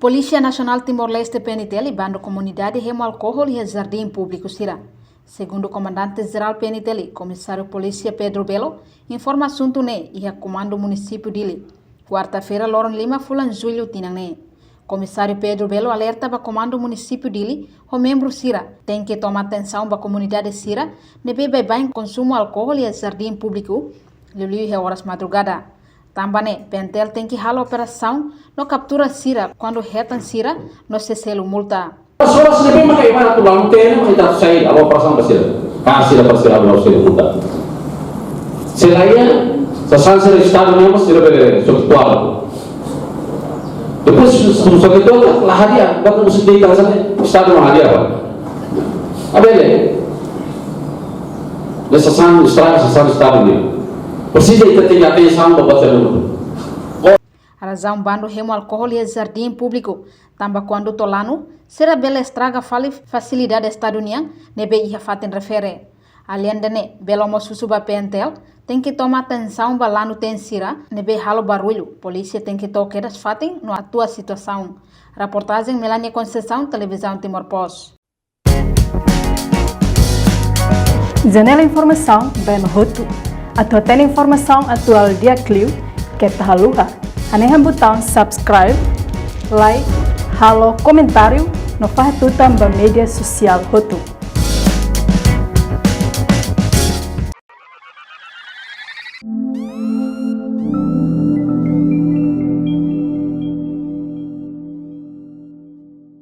Polícia Nacional Timor-Leste PNT libando comunidade remo álcool e jardim público Sira. Segundo o comandante-geral PNT, comissário Polícia Pedro Belo, informa assunto e a comando município dele. Quarta-feira, Loron Lima fulan julho tinang Comissário Pedro Belo alerta para comando município dele, o membro Sira, tem que tomar atenção para a comunidade Sira, nebe bem consumo álcool e jardim público, luli é horas madrugada. Também, Pentel tem que halar operação no captura Sira quando retan Sira no cesselo multa. As horas lebih pakai mana tu lang tem kita sai awal operação Sira. Sira para awal Sira multa. Selain sesanser estado mesmo Sira bele subtual. Depois sobre itu laharia, batu mesti di kawasan estado laharia apa? Abele. Sesan estado ni. Precisa ter atenção para bater no. A razão bando remo álcool e jardim público, também quando tolano, será bela estraga facilidade estadunian, nebe ia faten refere. Além de belo moço suba pentel, tem que tomar atenção balano tem sira, nebe halo barulho, polícia tem que tocar as fatem no atua situação. Reportagem Melania Conceição, Televisão Timor-Post. Janela informação bem no roto. Atau tem informação atual dia Clio que tahaluha. Anehan botão subscribe, like, halo comentário no fahatutan ba media social hotu.